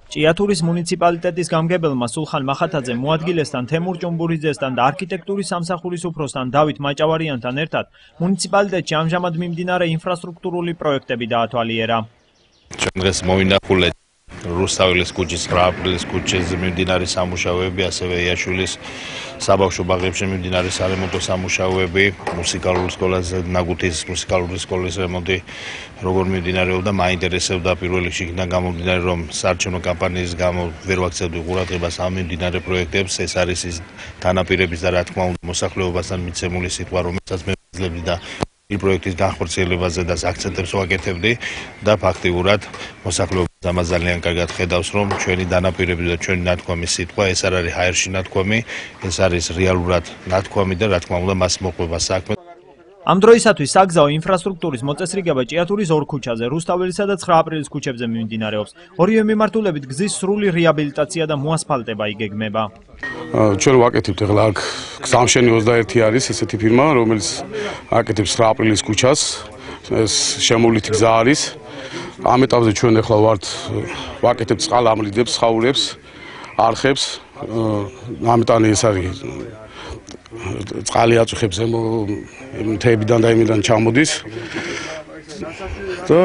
ჭიათურის მუნიციპალიტეტის გამგებელმა სულხან მახათაძემ მოადგილესთან თემურ ჭუმბურიძესთან და არქიტექტურის სამსახურის უფროსთან დავით მაჭავარიანთან ერთად მუნიციპალიტეტში ამჟამად მიმდინარე ინფრასტრუქტურული პროექტები დაათვალიერა. ჩვენ დღეს მოვინახულეთ რუსთაველის ქუჩის, 9 აპრილის ქუჩაზე მიმდინარე სამუშაოები, ასევე იაშვილის საბავშვო ბაღებში მიმდინარე სარემონტო სამუშაოები, მუსიკალური სკოლაზე, ნაგუთის მუსიკალური სკოლის რემონტი, როგორ მიმდინარეობდა, მაინტერესებდა პირველ რიგში იქიდან გამომდინარე, რომ საარჩევნო კამპანიის გამო ვერ ვაქცევდი ყურადღებას ამ მიმდინარე პროექტებს, ეს არის ის თანაპირების და რა თქმა უნდა მოსახლეობასთან მიცემული სიტყვა, რომელსაც მე ვიძლებდი და იმ პროექტის განხორციელებაზე და აქცენტებს ვაკეთებდი და ფაქტიურად მოსახლეობა ამას ძალიან კარგად ხედავს, რომ ჩვენი დანაპირები და ჩვენი ნათქვამი სიტყვა ეს არ არის ჰაერში ნათქვამი, ეს არის რეალურად ნათქვამი და რა თქმა უნდა მას მოყვება საქმე. ამ დროისათვის საგზაო ინფრასტრუქტურის მოწესრიგება ჭიათურის 2 ქუჩაზე, რუსთაველისა და 9 აპრილის ქუჩებზე მიმდინარეობს. ორივე მიმართულებით გზის სრული რეაბილიტაცია და მოასფალტება იგეგმება. ჩვენ ვაკეთებთ ახლა აქ გზამშენი 21 არის ესეთი ფირმა, რომელიც აკეთებს 9 აპრილის ქუჩას. ეს შემოვლითი გზა არის. ამ ეტაპზე ჩვენ ახლა ვაკეთებთ წყალამრიდებს, ხაურებს, არხებს. ამიტანი ეს არის წყალი აწუხებს მთებიდან და იმიდან ჩამოდის. და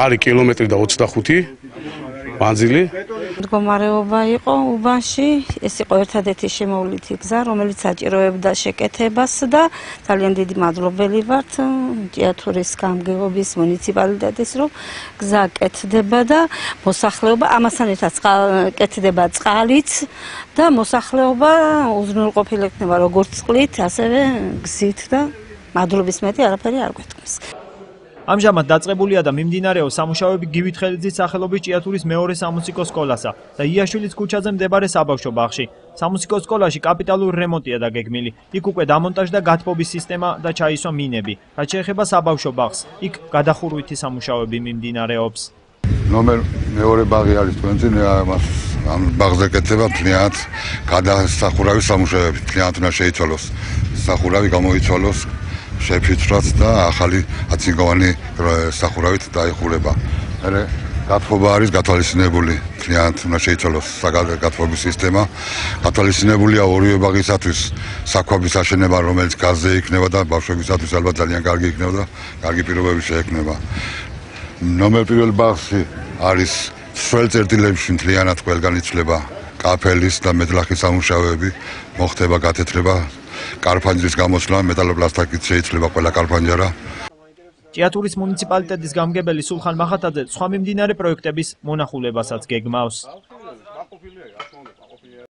არის კილომეტრი და 25 მანძილი. მდგომარეობა იყო უბანში, ეს იყო ერთადერთი შემოვლითი გზა, რომელიც საჭიროებდა შეკეთებას და ძალიან დიდი მადლობელი ვართ ჭიათურის გამგეობის მუნიციპალიტეტის, რომ გზა კეთდება და მოსახლეობა ამასთან ერთად კეთდება წყალიც და მოსახლეობა უზრუნველყოფილი იქნება როგორც წყლით, ასევე გზით და მადლობის მეტი არაფერი არ გვეთქმის. ამჟამად დაწყებულია და მიმდინარეობს სამუშაოები გივით ხელიძის სახელობის ჭიათურის მეორე სამუსიკო სკოლასა და იაშვილის ქუჩაზე მდებარე საბავშვო ბაღში. სამუსიკო სკოლაში კაპიტალური რემონტია დაგეგმილი. იქ უკვე დამონტაჟდა გათბობის სისტემა და ჩაისვა მინები. რაც შეეხება საბავშვო ბაღს, იქ გადახურვითი სამუშაოები მიმდინარეობს. ნომერ მეორე ბაღი არის თქვენցი, ამ ბაღზე კეთდება მთლიანად გადასახურავი სამუშაოები, მთლიანად უნდა შეიცვალოს. სახურავი გამოიცვალოს. შეფიცრած და ახალი აწინგოვანი სახურავით დაიხურება. მერე გათბობა არის გათვალისწინებული, მთლიანად უნდა შეიცვალოს გათბობის სისტემა. გათვალისწინებულია ორივე ბაღისათვის საქვაბის აშენება, რომელიც გაზზე იქნება და ბავშვებისათვის ალბათ ძალიან კარგი იქნება და კარგი პირობები შეექმნება. ნომერ პირველ ბაღში არის სრულ წერტილებში მთლიანად ყველგან იცვლება კაფელის და მეტლახის სამუშაოები, მოხდება გათეთრება. კარფანჯრის გამოსვლა, მეტალოპლასტიკით შეიცვლება ყველა კარფანჯარა. ჭიათურის მუნიციპალიტეტის გამგებელი სულხან მახათაძე სხვა მიმდინარე პროექტების მონახულებასაც გეგმავს.